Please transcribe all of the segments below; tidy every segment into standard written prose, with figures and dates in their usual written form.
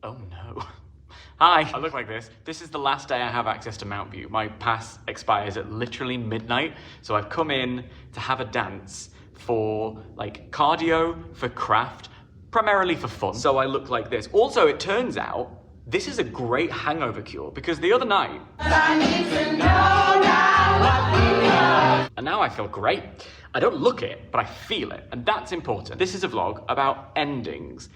Oh no. Hi, I look like this. This is the last day I have access to Mount View. My pass expires at literally midnight, so I've come in to have a dance for like cardio, for craft, primarily for fun. So I look like this. Also, it turns out this is a great hangover cure because the other night, I need to know now what we know. And now I feel great. I don't look it, but I feel it, and that's important. This is a vlog about endings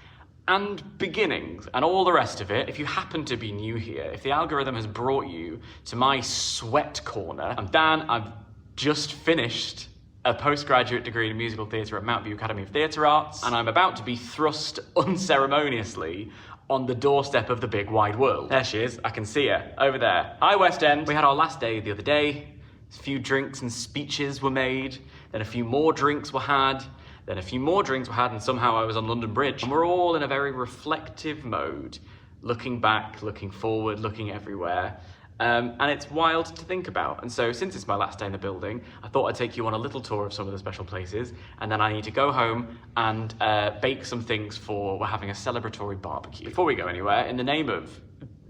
and beginnings and all the rest of it. If you happen to be new here, if the algorithm has brought you to my sweat corner, I'm Dan, I've just finished a postgraduate degree in musical theatre at Mount View Academy of Theatre Arts, and I'm about to be thrust unceremoniously on the doorstep of the big wide world. There she is, I can see her, over there. Hi West End. We had our last day the other day. A few drinks and speeches were made, then a few more drinks were had, then a few more drinks were had, and somehow I was on London Bridge. And we're all in a very reflective mode, looking back, looking forward, looking everywhere. And it's wild to think about. And so since it's my last day in the building, I thought I'd take you on a little tour of some of the special places, and then I need to go home and bake some things we're having a celebratory barbecue. Before we go anywhere, in the name of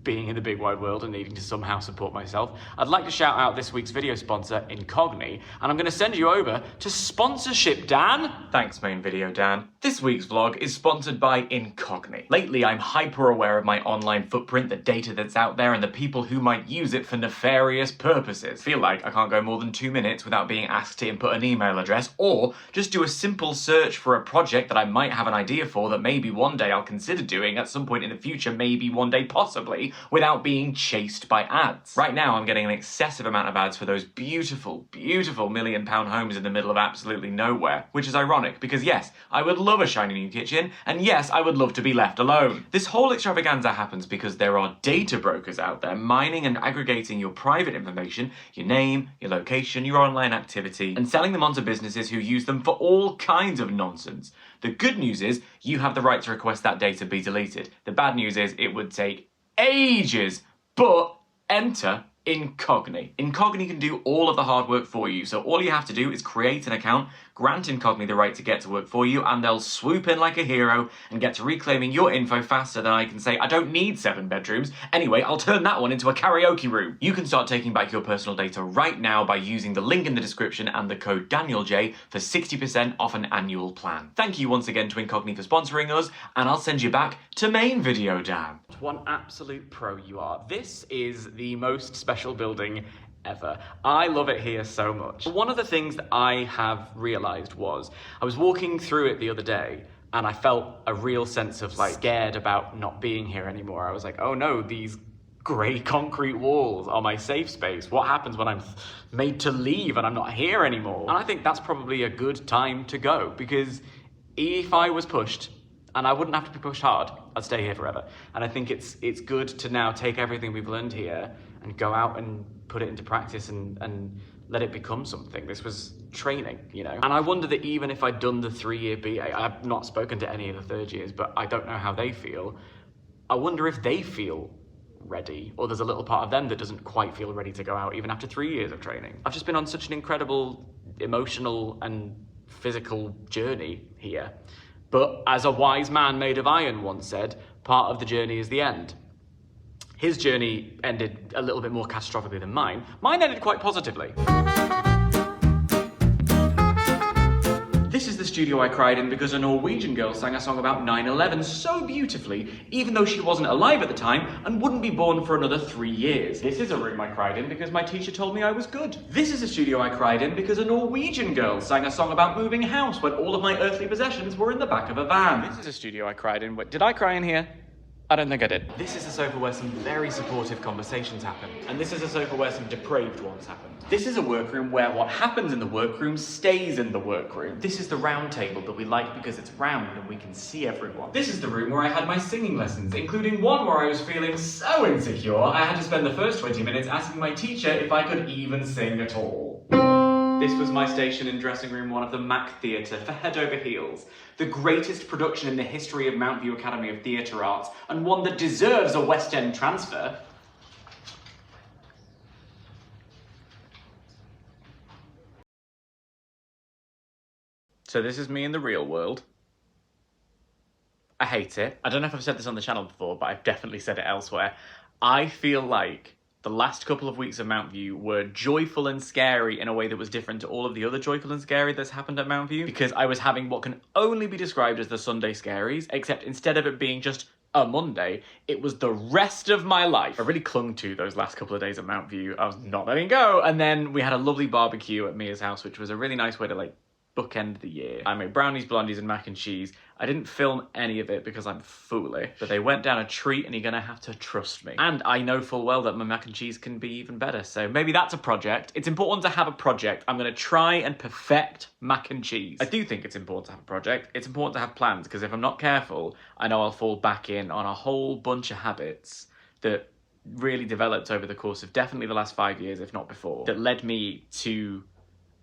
being in the big wide world and needing to somehow support myself, I'd like to shout out this week's video sponsor, Incogn, and I'm going to send you over to sponsorship, Dan. Thanks, main video, Dan. This week's vlog is sponsored by Incogn. Lately, I'm hyper aware of my online footprint, the data that's out there, and the people who might use it for nefarious purposes. Feel like I can't go more than 2 minutes without being asked to input an email address, or just do a simple search for a project that I might have an idea for that maybe one day I'll consider doing at some point in the future, maybe one day possibly, without being chased by ads. Right now, I'm getting an excessive amount of ads for those beautiful, beautiful £1 million homes in the middle of absolutely nowhere, which is ironic because yes, I would love a shiny new kitchen, and yes, I would love to be left alone. This whole extravaganza happens because there are data brokers out there mining and aggregating your private information, your name, your location, your online activity, and selling them on to businesses who use them for all kinds of nonsense. The good news is you have the right to request that data be deleted. The bad news is it would take ages, but enter Incogn. Incogn can do all of the hard work for you, so all you have to do is create an account, grant Incogn the right to get to work for you, and they'll swoop in like a hero and get to reclaiming your info faster than I can say, I don't need 7 bedrooms. Anyway, I'll turn that one into a karaoke room. You can start taking back your personal data right now by using the link in the description and the code DanielJ for 60% off an annual plan. Thank you once again to Incogn for sponsoring us, and I'll send you back to main video, Dan. One absolute pro you are. This is the most special building ever. I love it here so much. One of the things that I have realized was, I was walking through it the other day and I felt a real sense of like scared about not being here anymore. I was like, oh no, these grey concrete walls are my safe space. What happens when I'm made to leave and I'm not here anymore? And I think that's probably a good time to go, because if I was pushed, and I wouldn't have to be pushed hard, I'd stay here forever. And I think it's good to now take everything we've learned here and go out and put it into practice and let it become something. This was training, you know? And I wonder that even if I'd done the 3-year BA, I've not spoken to any of the third years, but I don't know how they feel. I wonder if they feel ready, or there's a little part of them that doesn't quite feel ready to go out even after 3 years of training. I've just been on such an incredible emotional and physical journey here. But as a wise man made of iron once said, part of the journey is the end. His journey ended a little bit more catastrophically than mine. Mine ended quite positively. This is the studio I cried in because a Norwegian girl sang a song about 9/11 so beautifully, even though she wasn't alive at the time and wouldn't be born for another 3 years. This is a room I cried in because my teacher told me I was good. This is a studio I cried in because a Norwegian girl sang a song about moving house when all of my earthly possessions were in the back of a van. This is a studio I cried in. Did I cry in here? I don't think I did. This is a sofa where some very supportive conversations happen. And this is a sofa where some depraved ones happen. This is a workroom where what happens in the workroom stays in the workroom. This is the round table that we like because it's round and we can see everyone. This is the room where I had my singing lessons, including one where I was feeling so insecure, I had to spend the first 20 minutes asking my teacher if I could even sing at all. This was my station in dressing room 1 of the Mac Theatre for Head Over Heels, the greatest production in the history of Mount View Academy of Theatre Arts, and one that deserves a West End transfer. So this is me in the real world. I hate it. I don't know if I've said this on the channel before, but I've definitely said it elsewhere. I feel like the last couple of weeks of Mount View were joyful and scary in a way that was different to all of the other joyful and scary that's happened at Mount View, because I was having what can only be described as the Sunday scaries, except instead of it being just a Monday, it was the rest of my life. I really clung to those last couple of days at Mount View. I was not letting go. And then we had a lovely barbecue at Mia's house, which was a really nice way to like bookend the year. I made brownies, blondies, and mac and cheese. I didn't film any of it because I'm foolish, but they went down a treat and you're gonna have to trust me. And I know full well that my mac and cheese can be even better, so maybe that's a project. It's important to have a project. I'm gonna try and perfect mac and cheese. I do think it's important to have a project. It's important to have plans, because if I'm not careful, I know I'll fall back in on a whole bunch of habits that really developed over the course of definitely the last 5 years, if not before, that led me to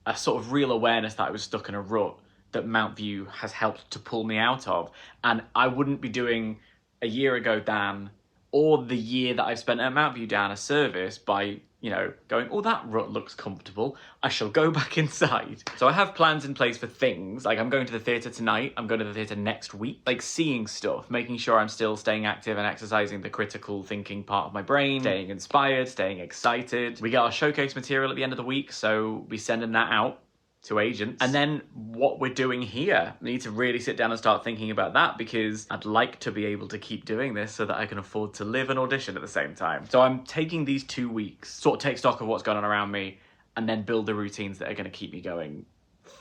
a sort of real awareness that I was stuck in a rut that Mount View has helped to pull me out of. And I wouldn't be doing a year ago Dan, or the year that I've spent at Mount View Dan, a service by, you know, going, oh, that rut looks comfortable, I shall go back inside. So I have plans in place for things, like I'm going to the theatre tonight, I'm going to the theatre next week, like seeing stuff, making sure I'm still staying active and exercising the critical thinking part of my brain, staying inspired, staying excited. We get our showcase material at the end of the week, so we'll be sending that out to agents. And then what we're doing here, I need to really sit down and start thinking about that, because I'd like to be able to keep doing this so that I can afford to live and audition at the same time. So I'm taking these 2 weeks, sort of take stock of what's going on around me, and then build the routines that are going to keep me going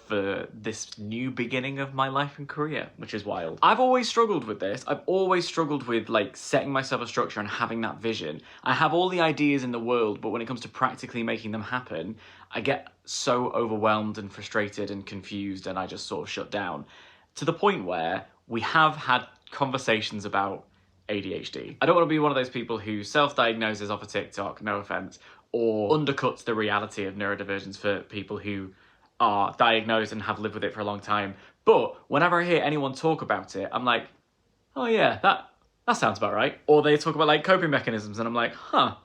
for this new beginning of my life and career, which is wild. I've always struggled with this. I've always struggled with like setting myself a structure and having that vision. I have all the ideas in the world, but when it comes to practically making them happen, I get so overwhelmed and frustrated and confused, and I just sort of shut down, to the point where we have had conversations about ADHD. I don't want to be one of those people who self-diagnoses off a TikTok, no offense, or undercuts the reality of neurodivergence for people who are diagnosed and have lived with it for a long time. But whenever I hear anyone talk about it, I'm like, oh yeah, that sounds about right. Or they talk about like coping mechanisms, and I'm like, huh,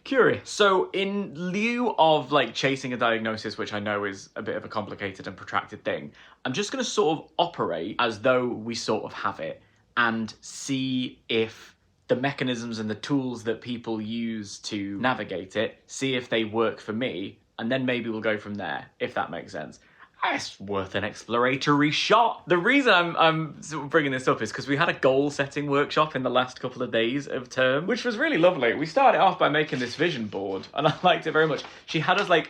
curious. So in lieu of like chasing a diagnosis, which I know is a bit of a complicated and protracted thing, I'm just gonna sort of operate as though we sort of have it, and see if the mechanisms and the tools that people use to navigate it, see if they work for me, and then maybe we'll go from there, if that makes sense. It's worth an exploratory shot. The reason I'm sort of bringing this up is because we had a goal setting workshop in the last couple of days of term, which was really lovely. We started off by making this vision board, and I liked it very much. She had us like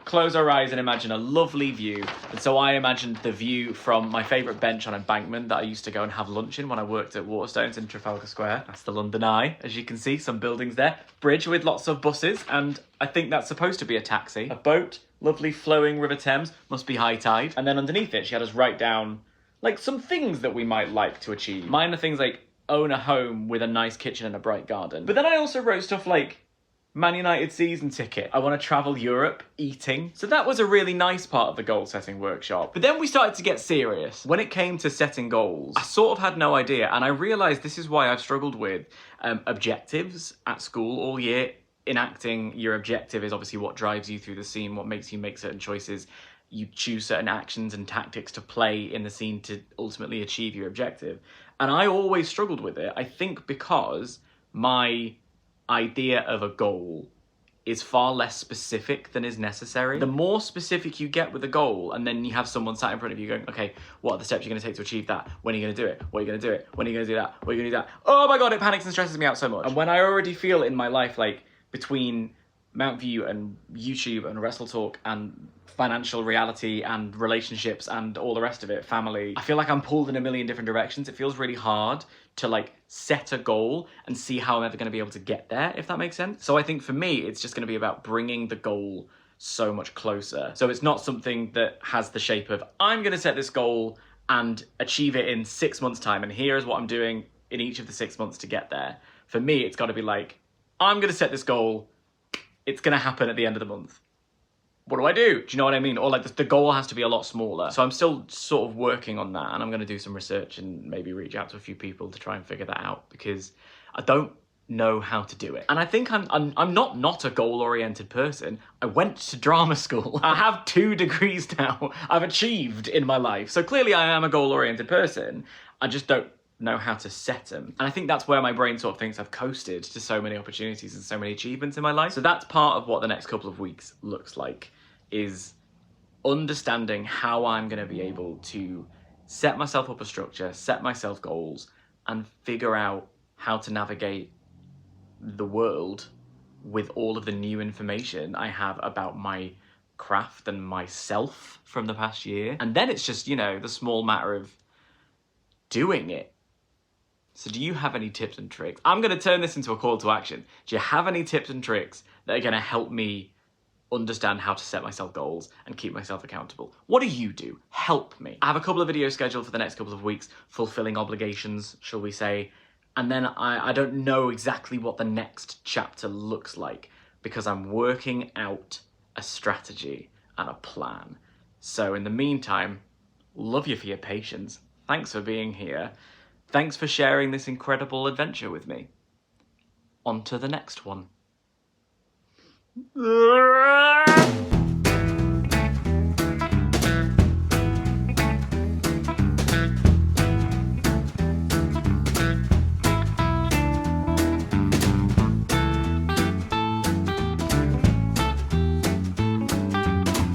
close our eyes and imagine a lovely view. And so I imagined the view from my favourite bench on Embankment that I used to go and have lunch in when I worked at Waterstones in Trafalgar Square. That's the London Eye, as you can see, some buildings there. Bridge with lots of buses, and I think that's supposed to be a taxi. A boat, lovely flowing River Thames, must be high tide. And then underneath it, she had us write down like some things that we might like to achieve. Mine are things like own a home with a nice kitchen and a bright garden. But then I also wrote stuff like Man United season ticket. I want to travel Europe, eating. So that was a really nice part of the goal setting workshop. But then we started to get serious. When it came to setting goals, I sort of had no idea, and I realised this is why I've struggled with objectives at school all year. In acting, your objective is obviously what drives you through the scene, what makes you make certain choices. You choose certain actions and tactics to play in the scene to ultimately achieve your objective. And I always struggled with it, I think because my idea of a goal is far less specific than is necessary. The more specific you get with a goal, and then you have someone sat in front of you going, okay, what are the steps you're going to take to achieve that? When are you going to do it? What are you going to do it? When are you going to do that? What are you going to do that? Oh my God, it panics and stresses me out so much. And when I already feel in my life, like between Mount View and YouTube and Wrestle Talk and financial reality and relationships and all the rest of it, family, I feel like I'm pulled in a million different directions. It feels really hard to like set a goal and see how I'm ever going to be able to get there, if that makes sense. So I think for me, it's just going to be about bringing the goal so much closer. So it's not something that has the shape of, I'm going to set this goal and achieve it in 6 months' time, and here's what I'm doing in each of the 6 months to get there. For me, it's got to be like, I'm going to set this goal, it's going to happen at the end of the month. What do I do? Do you know what I mean? Or like the goal has to be a lot smaller. So I'm still sort of working on that, and I'm going to do some research and maybe reach out to a few people to try and figure that out, because I don't know how to do it. And I think I'm not a goal-oriented person. I went to drama school. I have 2 degrees now. I've achieved in my life. So clearly I am a goal-oriented person. I just don't know how to set them. And I think that's where my brain sort of thinks I've coasted to so many opportunities and so many achievements in my life. So that's part of what the next couple of weeks looks like, is understanding how I'm going to be able to set myself up a structure, set myself goals, and figure out how to navigate the world with all of the new information I have about my craft and myself from the past year. And then it's just, you know, the small matter of doing it. So do you have any tips and tricks? I'm going to turn this into a call to action. Do you have any tips and tricks that are going to help me understand how to set myself goals and keep myself accountable? What do you do? Help me. I have a couple of videos scheduled for the next couple of weeks, fulfilling obligations, shall we say. And then I don't know exactly what the next chapter looks like because I'm working out a strategy and a plan. So in the meantime, love you for your patience. Thanks for being here. Thanks for sharing this incredible adventure with me. On to the next one.